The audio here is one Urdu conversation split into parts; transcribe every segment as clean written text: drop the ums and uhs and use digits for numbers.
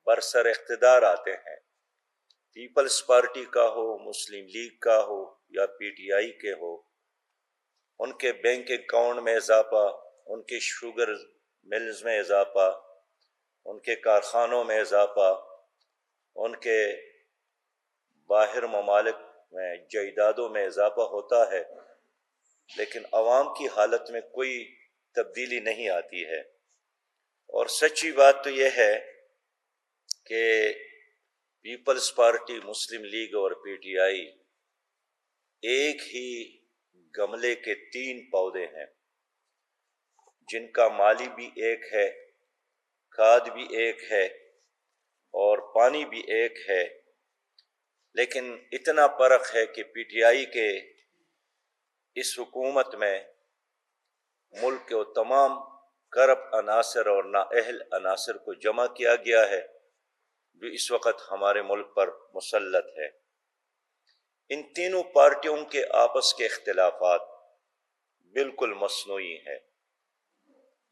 برسر اقتدار آتے ہیں، پیپلز پارٹی کا ہو، مسلم لیگ کا ہو یا پی ٹی آئی کے ہو، ان کے بینک اکاؤنٹ میں اضافہ، ان کے شوگر ملز میں اضافہ، ان کے کارخانوں میں اضافہ، ان کے باہر ممالک میں جائیدادوں میں اضافہ ہوتا ہے، لیکن عوام کی حالت میں کوئی تبدیلی نہیں آتی ہے۔ اور سچی بات تو یہ ہے کہ پیپلز پارٹی، مسلم لیگ اور پی ٹی آئی ایک ہی گملے کے 3 پودے ہیں، جن کا مالی بھی ایک ہے، کھاد بھی ایک ہے اور پانی بھی ایک ہے، لیکن اتنا فرق ہے کہ پی ٹی آئی کے اس حکومت میں ملک کے تمام کرپٹ عناصر اور نااہل عناصر کو جمع کیا گیا ہے جو اس وقت ہمارے ملک پر مسلط ہے۔ ان تینوں پارٹیوں کے آپس کے اختلافات بالکل مصنوعی ہیں،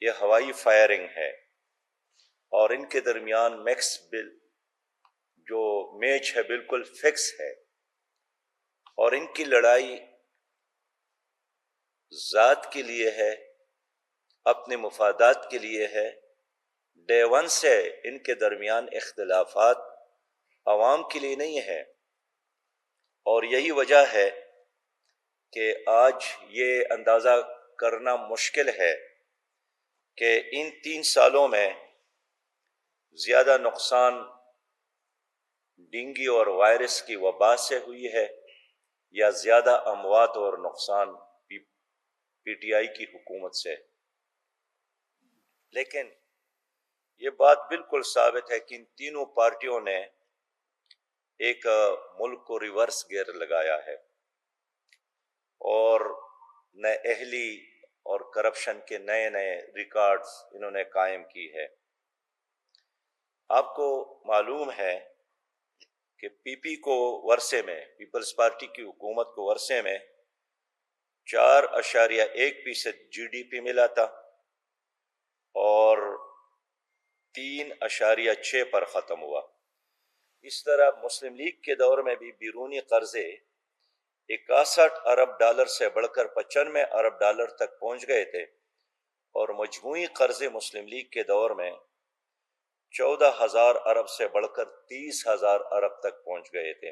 یہ ہوائی فائرنگ ہے، اور ان کے درمیان میکس بل جو میچ ہے بالکل فکس ہے، اور ان کی لڑائی ذات کے لیے ہے، اپنے مفادات کے لیے ہے۔ ڈے ون سے ان کے درمیان اختلافات عوام کے لیے نہیں ہے، اور یہی وجہ ہے کہ آج یہ اندازہ کرنا مشکل ہے کہ ان 3 سالوں میں زیادہ نقصان ڈینگی اور وائرس کی وبا سے ہوئی ہے یا زیادہ اموات اور نقصان پی ٹی آئی کی حکومت سے۔ لیکن یہ بات بالکل ثابت ہے کہ ان تینوں پارٹیوں نے ایک ملک کو ریورس گیئر لگایا ہے اور نااہلی اور کرپشن کے نئے نئے ریکارڈز انہوں نے قائم کی ہے۔ آپ کو معلوم ہے کہ پی پی کو ورثے میں، پیپلز پارٹی کی حکومت کو ورثے میں 4.1% جی ڈی پی ملا تھا اور 3.6 پر ختم ہوا۔ اس طرح مسلم لیگ کے دور میں بھی بیرونی قرضے 61 ارب ڈالر سے بڑھ کر 95 ارب ڈالر تک پہنچ گئے تھے، اور مجموعی قرضے مسلم لیگ کے دور میں 14,000 ارب سے بڑھ کر 30,000 ارب تک پہنچ گئے تھے۔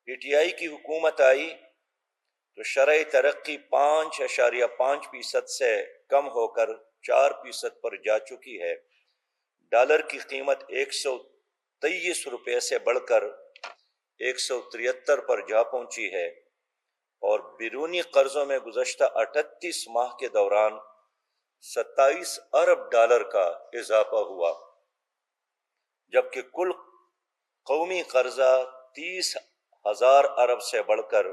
پی ٹی آئی کی حکومت آئی تو شرح ترقی 5.5% سے کم ہو کر 4% پر جا چکی ہے، ڈالر کی قیمت 123 روپے سے بڑھ کر 173 پر جا پہنچی ہے، اور بیرونی قرضوں میں گزشتہ 38 ماہ کے دوران 27 ارب ڈالر کا اضافہ ہوا، جبکہ کل قومی قرضہ 30,000 ارب سے بڑھ کر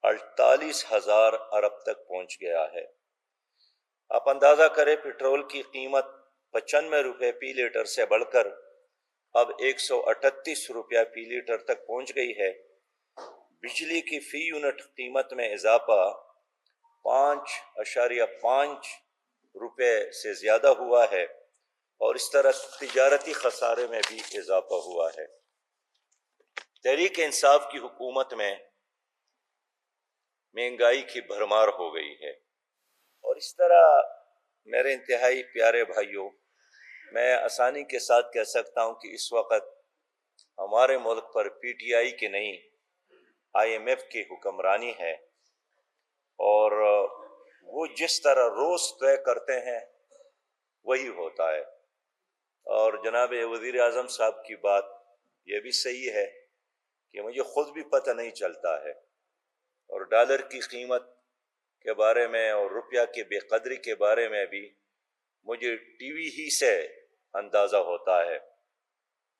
48,000 ارب تک پہنچ گیا ہے۔ آپ اندازہ کریں، پٹرول کی قیمت 95 روپے فی لیٹر سے بڑھ کر اب 138 روپیہ فی لیٹر تک پہنچ گئی ہے۔ بجلی کی فی یونٹ قیمت میں اضافہ 5.5 روپے سے زیادہ ہوا ہے، اور اس طرح تجارتی خسارے میں بھی اضافہ ہوا ہے۔ تحریک انصاف کی حکومت میں مہنگائی کی بھرمار ہو گئی ہے، اور اس طرح میرے انتہائی پیارے بھائیوں، میں آسانی کے ساتھ کہہ سکتا ہوں کہ اس وقت ہمارے ملک پر پی ٹی آئی کی نہیں، آئی ایم ایف کی حکمرانی ہے، اور وہ جس طرح روز طے کرتے ہیں وہی ہوتا ہے۔ اور جناب وزیر اعظم صاحب کی بات یہ بھی صحیح ہے کہ مجھے خود بھی پتہ نہیں چلتا ہے، اور ڈالر کی قیمت کے بارے میں اور روپیہ کی بے قدری کے بارے میں بھی مجھے ٹی وی ہی سے اندازہ ہوتا ہے۔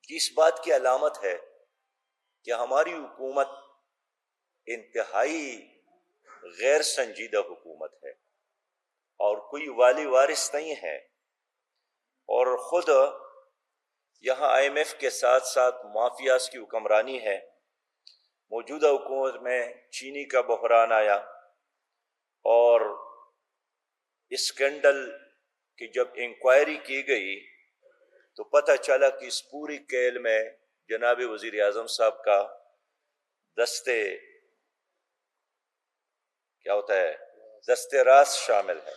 اس بات کی علامت ہے کہ ہماری حکومت انتہائی غیر سنجیدہ حکومت ہے اور کوئی والی وارث نہیں ہے، اور خود یہاں آئی ایم ایف کے ساتھ ساتھ مافیاز کی حکمرانی ہے۔ موجودہ حکومت میں چینی کا بحران آیا، اور اسکینڈل کی جب انکوائری کی گئی تو پتہ چلا کہ اس پوری کیل میں جناب وزیر اعظم صاحب کا دستے کیا ہوتا ہے دستے راست شامل ہے،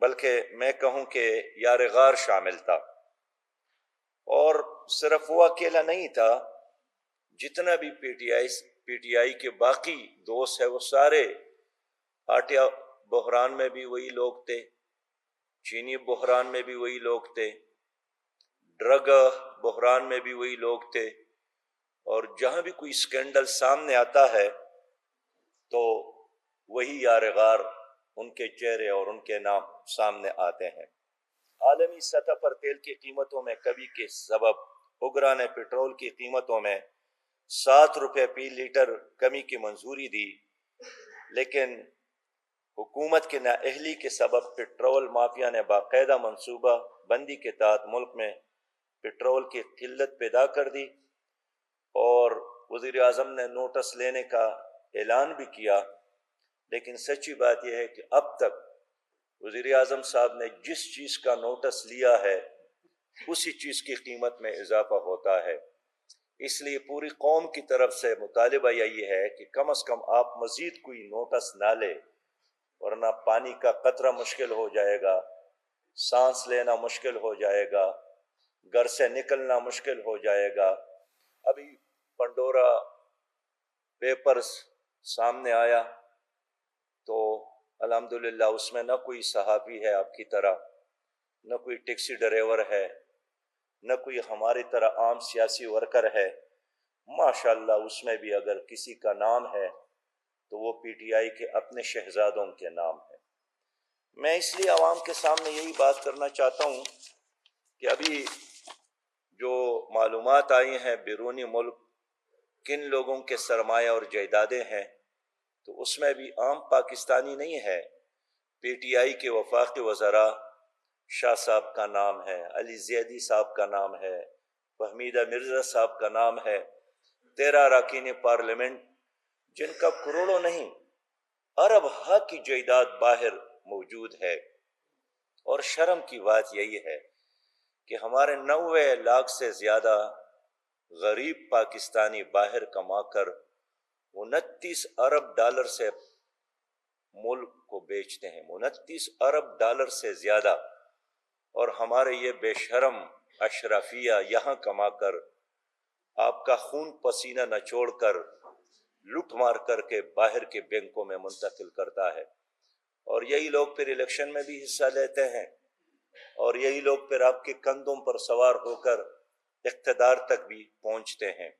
بلکہ میں کہوں کہ یار غار شامل تھا۔ اور صرف وہ اکیلا نہیں تھا، جتنا بھی پی ٹی آئی کے باقی دوست ہیں وہ سارے آٹیا بحران میں بھی وہی لوگ تھے، چینی بحران میں بھی وہی لوگ تھے، ڈرگ بحران میں بھی وہی لوگ تھے، اور جہاں بھی کوئی اسکینڈل سامنے آتا ہے تو وہی یار غار ان کے چہرے اور ان کے نام سامنے آتے ہیں۔ عالمی سطح پر تیل کی قیمتوں میں کمی کے سبب اوگرا نے پیٹرول کی قیمتوں میں 7 روپے فی لیٹر کمی کی منظوری دی، لیکن حکومت کی نااہلی کے سبب پیٹرول مافیا نے باقاعدہ منصوبہ بندی کے تحت ملک میں پیٹرول کی قلت پیدا کر دی، اور وزیر اعظم نے نوٹس لینے کا اعلان بھی کیا، لیکن سچی بات یہ ہے کہ اب تک وزیر اعظم صاحب نے جس چیز کا نوٹس لیا ہے اسی چیز کی قیمت میں اضافہ ہوتا ہے۔ اس لیے پوری قوم کی طرف سے مطالبہ یہی ہے کہ کم از کم آپ مزید کوئی نوٹس نہ لیں، ورنہ پانی کا قطرہ مشکل ہو جائے گا، سانس لینا مشکل ہو جائے گا، گھر سے نکلنا مشکل ہو جائے گا۔ ابھی پنڈورا پیپرز سامنے آیا تو الحمدللہ اس میں نہ کوئی صحافی ہے آپ کی طرح، نہ کوئی ٹیکسی ڈرائیور ہے، نہ کوئی ہماری طرح عام سیاسی ورکر ہے۔ ماشاءاللہ اس میں بھی اگر کسی کا نام ہے تو وہ پی ٹی آئی کے اپنے شہزادوں کے نام ہے۔ میں اس لیے عوام کے سامنے یہی بات کرنا چاہتا ہوں کہ ابھی جو معلومات آئی ہیں بیرونی ملک کن لوگوں کے سرمایہ اور جائیدادیں ہیں، تو اس میں بھی عام پاکستانی نہیں ہے۔ پی ٹی آئی کے وفاقی وزراء شاہ صاحب کا نام ہے، علی زیدی صاحب کا نام ہے، فہمیدہ مرزا صاحب کا نام ہے، 13 اراکین پارلیمنٹ جن کا کروڑوں نہیں ارب کی جائیداد باہر موجود ہے۔ اور شرم کی بات یہی ہے کہ ہمارے 90 لاکھ سے زیادہ غریب پاکستانی باہر کما کر 29 ارب ڈالر سے ملک کو بیچتے ہیں، 29 ارب ڈالر سے زیادہ، اور ہمارے یہ بے شرم اشرافیہ یہاں کما کر آپ کا خون پسینہ نچوڑ کر لوٹ مار کر کے باہر کے بینکوں میں منتقل کرتا ہے، اور یہی لوگ پھر الیکشن میں بھی حصہ لیتے ہیں، اور یہی لوگ پھر آپ کے کندھوں پر سوار ہو کر اقتدار تک بھی پہنچتے ہیں۔